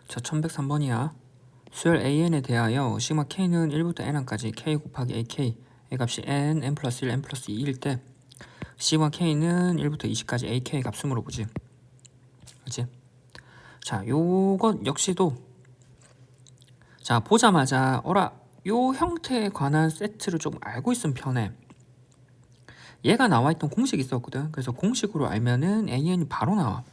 자, 1103번이야. 수열 AN에 대하여 시그마 K는 1부터 N까지 K 곱하기 AK 의 값이 N 플러스 1, N 플러스 2일 때 시그마 K는 1부터 20까지 AK 값을 물어보지. 그렇지? 자, 요것 역시도 자, 보자마자 요 형태에 관한 세트를 조금 알고 있으면 편해. 얘가 나와있던 공식이 있었거든. 그래서 공식으로 알면은 AN이 바로 나와.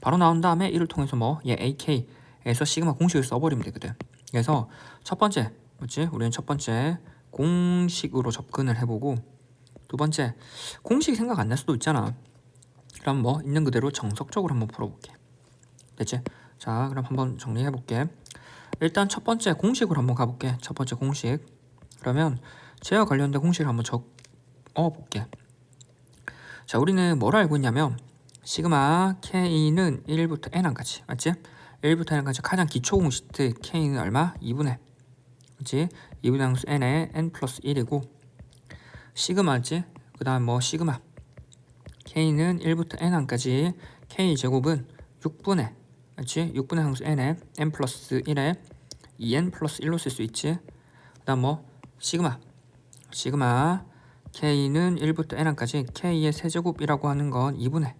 바로 나온 다음에 이를 통해서 얘 AK에서 시그마 공식을 써버리면 되거든. 그래서 첫 번째, 뭐지? 우리는 첫 번째 공식으로 접근을 해보고, 두 번째 공식이 생각 안 날 수도 있잖아. 그럼 있는 그대로 정석적으로 한번 풀어볼게. 됐지? 자, 그럼 한번 정리해볼게. 일단 첫 번째 공식으로 한번 가볼게. 첫 번째 공식. 그러면 쟤와 관련된 공식을 한번 적어볼게. 자, 우리는 뭘 알고 있냐면 시그마 K는 1부터 N까지, 맞지? 1부터 N까지 가장 기초 공식 K는 얼마? 2분의, 그치? 2분의 항수 N에 N 플러스 1이고, 시그마지? 그 다음 시그마 K는 1부터 N까지 K 제곱은 6분의, 그치? 6분의 항수 N에 N 플러스 1에 2N 플러스 1로 쓸 수 있지. 그 다음 시그마 K는 1부터 N까지 K의 세제곱이라고 하는 건 2분의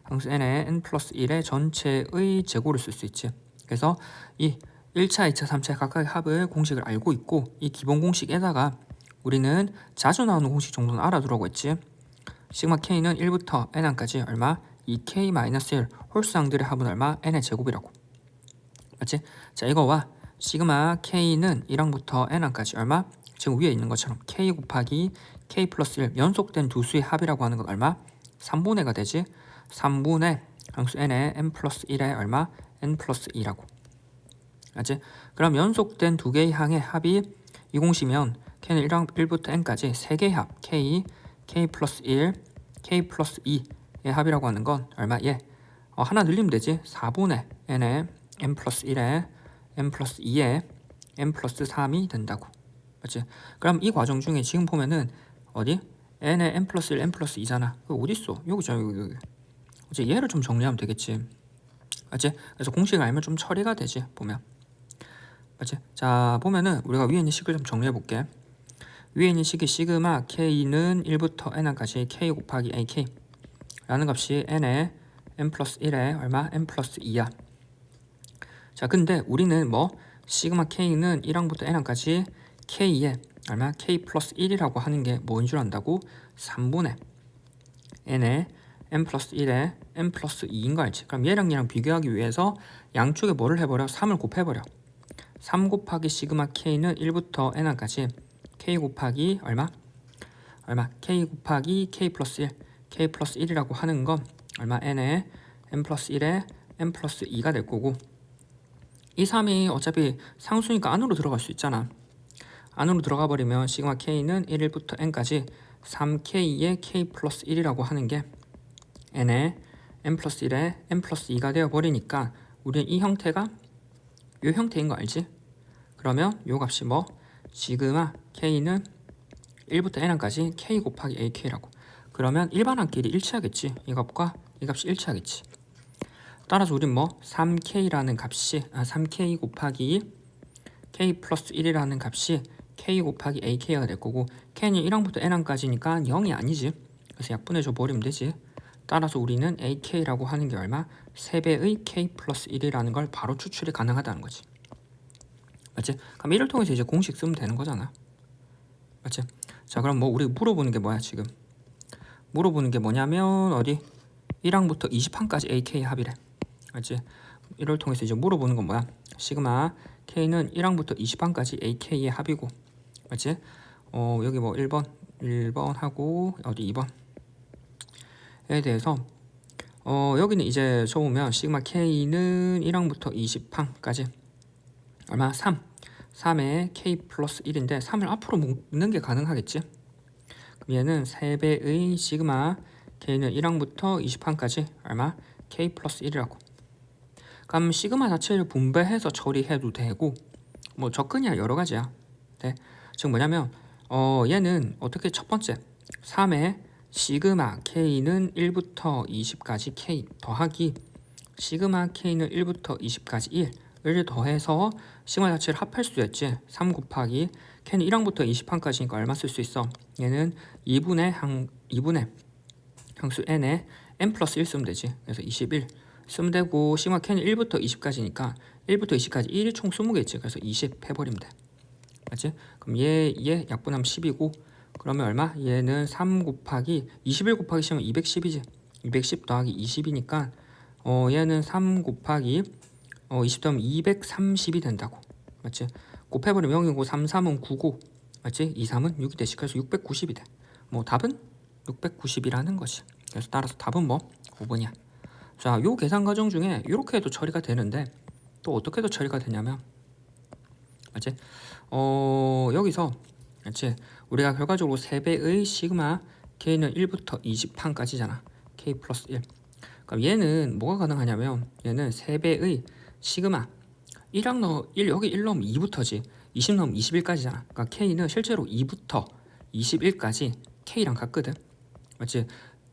항수 n에 n 플러스 1의 전체의 제곱을 쓸 수 있지. 그래서 이 1차, 2차, 3차 각각의 합을 공식을 알고 있고, 이 기본 공식에다가 우리는 자주 나오는 공식 정도는 알아두라고 했지. 시그마 K는 1부터 N까지 얼마? 2K-1 홀수항들의 합은 얼마? N의 제곱이라고. 맞지? 자, 이거와 시그마 K는 1항부터 N항까지 얼마? 지금 위에 있는 것처럼 K 곱하기 K 플러스 1 연속된 두 수의 합이라고 하는 건 얼마? 3분의가 되지. 3분의 항수 n에 n 플러스 1에 얼마? n 플러스 2라고. 알지? 그럼 연속된 두 개의 항의 합이 이 공식이면 k는 1부터 n까지 세 개의 합 k, k 플러스 1, k 플러스 2의 합이라고 하는 건 얼마? 하나 늘리면 되지. 4분의 n에 n 플러스 1에 n 플러스 2에 n 플러스 3이 된다고. 맞지? 그럼 이 과정 중에 지금 보면은 어디? n에 n 플러스 1, n 플러스 2잖아. 그거 어딨어? 여기잖아, 여기. 이제 얘를 좀 정리하면 되겠지. 맞지? 그래서 공식을 알면 좀 처리가 되지, 보면. 맞지? 자, 보면은 우리가 위에 있는 식을 좀 정리해 볼게. 위에 있는 식이 시그마 K는 1부터 N까지 K 곱하기 AK 라는 값이 N에 N 플러스 1에 얼마? N 플러스 2야. 자, 근데 우리는 시그마 K는 1항부터 N항까지 K에 얼마? K 플러스 1이라고 하는 게 뭐인 줄 안다고? 3분의 N에 n 플러스 1에 n 플러스 2인 거 알지? 그럼 얘랑 비교하기 위해서 양쪽에 뭐를 해버려? 3을 곱해버려. 3 곱하기 시그마 K는 1부터 N까지 K 곱하기 얼마? K 곱하기 K 플러스 1 K 플러스 1이라고 하는 건 얼마? N에 n 플러스 1에 n 플러스 2가 될 거고, 이 3이 어차피 상수니까 안으로 들어갈 수 있잖아. 안으로 들어가 버리면 시그마 K는 1부터 N까지 3K의 K 플러스 1이라고 하는 게 n에 n 플러스 1에 n 플러스 2가 되어버리니까 우리는 이 형태가 이 형태인 거 알지? 그러면 이 값이 시그마 K는 1부터 N까지 K 곱하기 AK라고. 그러면 일반항끼리 일치하겠지. 이 값과 이 값이 일치하겠지. 따라서 우린 3K라는 값이 3K 곱하기 K 플러스 1이라는 값이 K 곱하기 AK가 될 거고, K는 1항부터 N항까지니까 0이 아니지. 그래서 약분해줘 버리면 되지. 따라서 우리는 AK라고 하는 게 얼마? 3배의 K 플러스 1이라는 걸 바로 추출이 가능하다는 거지. 맞지? 그럼 이를 통해서 이제 공식 쓰면 되는 거잖아. 맞지? 자, 그럼 우리 물어보는 게 뭐야 지금? 물어보는 게 뭐냐면 어디? 1항부터 20항까지 AK 합이래. 맞지? 이를 통해서 이제 물어보는 건 뭐야? 시그마 K는 1항부터 20항까지 AK의 합이고, 맞지? 여기 1번 하고 어디 2번 에 대해서 여기는 이제 적으면 시그마 K는 1항부터 20항까지 얼마? 3에 K 플러스 1인데 3을 앞으로 묶는 게 가능하겠지? 그럼 얘는 3배의 시그마 K는 1항부터 20항까지 얼마? K 플러스 1이라고. 그럼 시그마 자체를 분배해서 처리해도 되고, 접근이야 여러 가지야. 네. 지금 뭐냐면 얘는 어떻게 첫 번째 3에 시그마 K는 1부터 20까지 K 더하기 시그마 k는 1부터 20까지 1을 더해서 시그마 자체를 합할 수 있지. 3 곱하기 k는 1항부터 20항까지니까 얼마 쓸 수 있어? 얘는 2분의 항수 n에 n 플러스 1 쓰면 되지. 그래서 21 쓰면 되고 시그마 k는 1부터 20까지니까 1부터 20까지 1이 총 20개 있지. 그래서 20 해버리면 돼. 맞지? 그럼 얘 약분하면 10이고 그러면 얼마? 얘는 3 곱하기 21 곱하기 10은 210이지. 210 더하기 20이니까 얘는 3 곱하기 20 더하면 230이 된다고. 맞지? 곱해버리면 0이고 3, 3은 9고 맞지? 2, 3은 6이 되지. 그래서 690이 돼. 뭐 답은 690이라는 거지. 그래서 따라서 답은 뭐? 5번이야. 자, 요 계산 과정 중에 이렇게 해도 처리가 되는데 또 어떻게 해도 처리가 되냐면 맞지? 여기서 맞지? 우리가 결과적으로 3배의 시그마 k는 1부터 20항까지잖아. k 플러스 1. 그럼 얘는 뭐가 가능하냐면 얘는 3배의 시그마 1항 넣어 1 여기 1 넣으면 2부터지 20 넣으면 21까지잖아. 그러니까 k는 실제로 2부터 21까지 k랑 같거든. 맞지?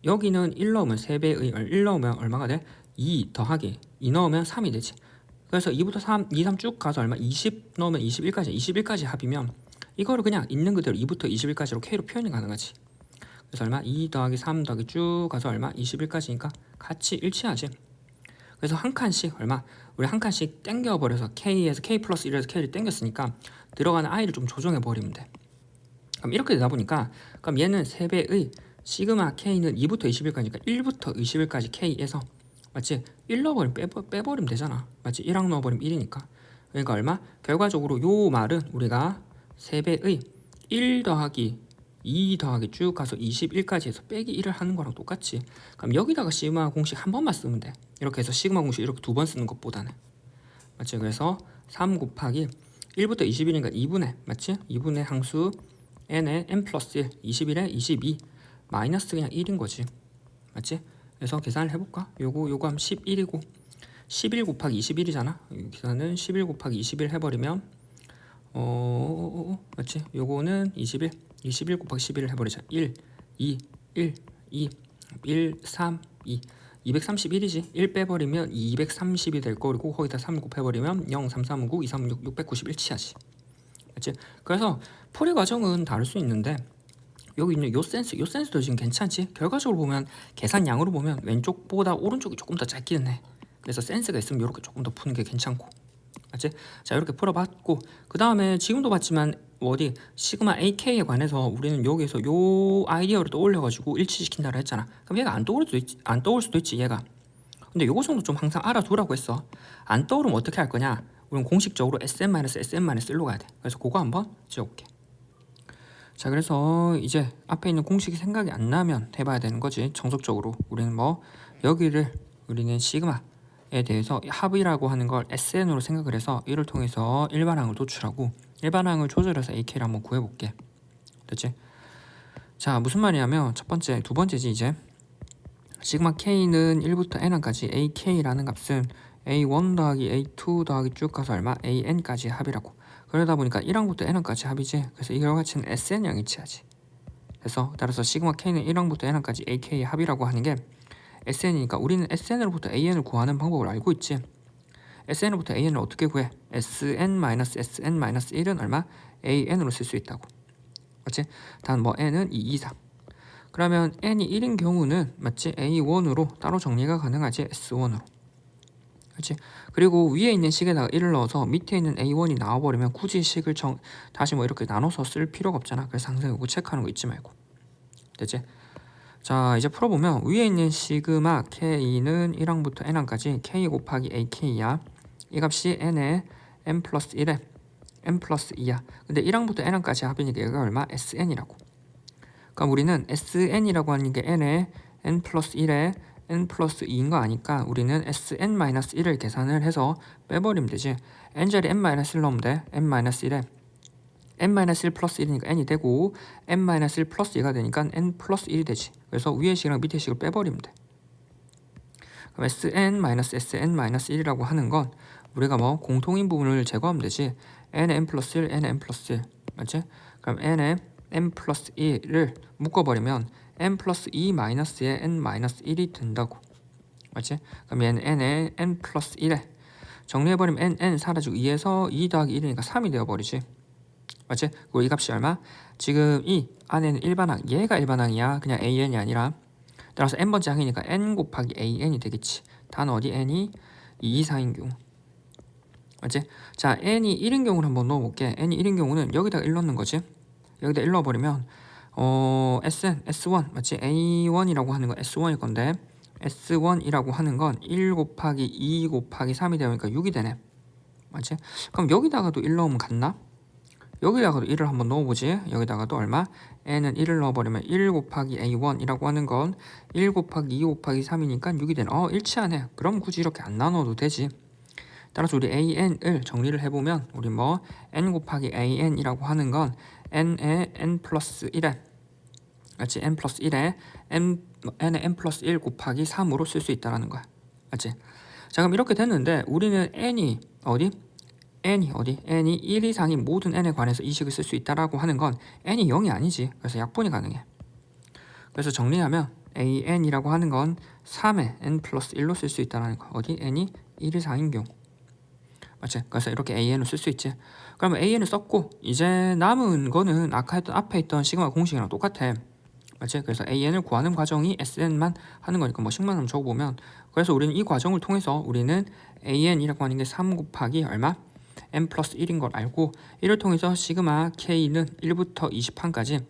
여기는 1 넣으면 3배의 1 넣으면 얼마가 돼? 2 더하기 2 넣으면 3이 되지. 그래서 2부터 3, 2, 3 쭉 가서 얼마? 20 넣으면 21까지 합이면 이거를 그냥 있는 그대로 2부터 21까지로 k로 표현이 가능하지. 그래서 얼마? 2 더하기 3 더하기 쭉 가서 얼마? 21까지니까 같이 일치하지. 그래서 한 칸씩 얼마? 우리 한 칸씩 땡겨버려서 k에서 k 플러스 1에서 k를 땡겼으니까 들어가는 i를 좀 조정해버리면 돼. 그럼 이렇게 되다 보니까 그럼 얘는 3배의 시그마 k는 2부터 21까지니까 1부터 21까지 k에서 맞지? 1 넣어버리면 빼버리면 되잖아. 맞지? 1항 넣어버리면 1이니까. 그러니까 얼마? 결과적으로 요 말은 우리가 3배의 1 더하기 2 더하기 쭉 가서 21까지 해서 빼기 1을 하는 거랑 똑같지. 그럼 여기다가 시그마 공식 한 번만 쓰면 돼. 이렇게 해서 시그마 공식 이렇게 두 번 쓰는 것보다는. 맞지? 그래서 3 곱하기 1부터 21이니까 2분의 맞지? 2분의 항수 n에 n 플러스 1 21에 22 마이너스 그냥 1인 거지. 맞지? 그래서 계산을 해볼까? 요거 하면 11이고 11 곱하기 21이잖아. 계산은 11 곱하기 21 해버리면 맞지? 요거는 21 곱하기 11을 해버리자. 1, 2, 1, 2, 1, 3, 2 231이지. 1 빼버리면 230이 될 거고 거기다 3 곱해버리면 0, 3, 3, 9, 2, 3, 6, 691치야지. 맞지? 그래서 풀이 과정은 다를 수 있는데 여기 있는 요 센스도 지금 괜찮지? 결과적으로 보면 계산량으로 보면 왼쪽보다 오른쪽이 조금 더 짧기는 해. 그래서 센스가 있으면 이렇게 조금 더 푸는 게 괜찮고. 맞지? 자, 이렇게 풀어봤고 그 다음에 지금도 봤지만 어디 시그마 AK에 관해서 우리는 여기서 요 아이디어를 떠올려가지고 일치시킨다고 했잖아. 그럼 얘가 안 떠올 수도 있지 얘가. 근데 요거 정도 좀 항상 알아두라고 했어. 안 떠오르면 어떻게 할 거냐? 우리는 공식적으로 SM-SM-1로 가야 돼. 그래서 그거 한번 지어볼게. 자, 그래서 이제 앞에 있는 공식이 생각이 안 나면 해봐야 되는 거지. 정석적으로 우리는 뭐 여기를 우리는 시그마에 대해서 합이라고 하는 걸 SN으로 생각을 해서 이를 통해서 일반항을 도출하고 일반항을 조절해서 AK를 한번 구해볼게. 됐지? 자, 무슨 말이냐면 두 번째지 이제 시그마 K는 1부터 N항까지 AK라는 값은 A1 더하기 A2 더하기 쭉 가서 얼마? AN까지 합이라고. 그러다 보니까 1항부터 N항까지 합이지. 그래서 이걸 같이는 SN형 이치하지. 그래서 따라서 시그마 K는 1항부터 N항까지 AK의 합이라고 하는 게 SN이니까 우리는 SN으로부터 AN을 구하는 방법을 알고 있지. SN으로부터 AN을 어떻게 구해? SN-SN-1은 얼마? AN으로 쓸 수 있다고. 맞지? 단 뭐 N은 2 이상. 그러면 N이 1인 경우는 맞지? A1으로 따로 정리가 가능하지. S1으로. 그렇지? 그리고 위에 있는 식에다가 1을 넣어서 밑에 있는 A1이 나와버리면 굳이 식을 다시 뭐 이렇게 나눠서 쓸 필요가 없잖아. 그래서 항상 이거 체크하는 거 잊지 말고. 됐지? 자, 이제 풀어보면 위에 있는 시그마 K는 1항부터 N항까지 K 곱하기 AK야. 이 값이 N에 N 플러스 1에 N 플러스 2야. 근데 1항부터 N항까지 합이니까 얘가 얼마? SN이라고. 그럼 우리는 SN이라고 하는 게 N에 N 플러스 1에 N 플러스 2인 거 아니까 우리는 SN-1을 계산을 해서 빼버리면 되지. N자리 N-1 넣으면 돼. N-1에 N-1 플러스 1이니까 N이 되고 N-1 플러스 2가 되니까 N 플러스 1이 되지. 그래서 위의 식이랑 밑의 식을 빼버리면 돼. 그럼 SN-SN-1이라고 하는 건 우리가 뭐 공통인 부분을 제거하면 되지. N 플러스 1, N 플러스 1 맞지? 그럼 N에 N 플러스 1을 묶어버리면 N 플러스 2 마이너스에 N 마이너스 1이 된다고. 맞지? 그럼 얘는 n에 n 플러스 1에 정리해버리면 n 사라지고 2에서 2 더하기 1이니까 3이 되어버리지. 맞지? 그리고 이 값이 얼마? 지금 이 안에는 일반항, 얘가 일반항이야. 그냥 an이 아니라. 따라서 n번째 항이니까 n 곱하기 an이 되겠지. 단 어디 n이 2 이상인 경우. 맞지? 자, n이 1인 경우를 한번 넣어볼게. n이 1인 경우는 여기다가 1 넣는 거지. 여기다 1 넣어버리면 S1 맞지? A1이라고 하는 건 S1일 건데 S1이라고 하는 건 1 곱하기 2 곱하기 3이 되니까 6이 되네. 맞지? 그럼 여기다가도 1 넣으면 같나? 여기다가도 1을 한번 넣어보지. 여기다가도 얼마? n은 1을 넣어버리면 1 곱하기 a1이라고 하는 건 1 곱하기 2 곱하기 3이니까 6이 되네. 일치하네. 그럼 굳이 이렇게 안 나눠도 되지. 따라서 우리 an을 정리를 해보면 우리 뭐 n 곱하기 an이라고 하는 건 n에 n 플러스 1에 맞지? n 플러스 1에 n에 n 플러스 1 곱하기 3으로 쓸 수 있다라는 거야. 맞지? 자, 그럼 이렇게 됐는데 우리는 n이 어디? n이 1 이상인 모든 n에 관해서 이 식을 쓸 수 있다라고 하는 건 n이 0이 아니지. 그래서 약분이 가능해. 그래서 정리하면 an이라고 하는 건 3에 n 플러스 1로 쓸 수 있다라는 거. 어디? n이 1 이상인 경우. 맞지? 그래서 이렇게 an을 쓸 수 있지. 그러면 an을 썼고 이제 남은 거는 아까 했던 앞에 있던 시그마 공식이랑 똑같아. 맞지? 그래서 an을 구하는 과정이 sn만 하는 거니까 뭐 식만 한번 적어보면 그래서 우리는 이 과정을 통해서 우리는 an이라고 하는 게 3 곱하기 얼마? n 플러스 1인 걸 알고 이를 통해서 시그마 k는 1부터 20항까지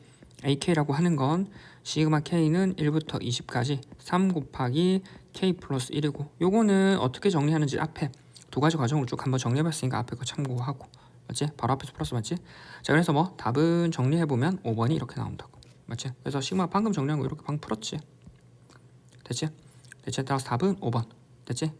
ak라고 하는 건 시그마 k는 1부터 20까지 3 곱하기 k 플러스 1이고 요거는 어떻게 정리하는지 앞에 두 가지 과정을 쭉 한번 정리해봤으니까 앞에 거 참고하고 맞지? 바로 앞에서 플러스 맞지? 자, 그래서 뭐 답은 정리해보면 5번이 이렇게 나온다고. 맞지? 그래서 시그마 방금 정리한 거 이렇게 방금 풀었지. 됐지? 따라서 답은 5번. 됐지?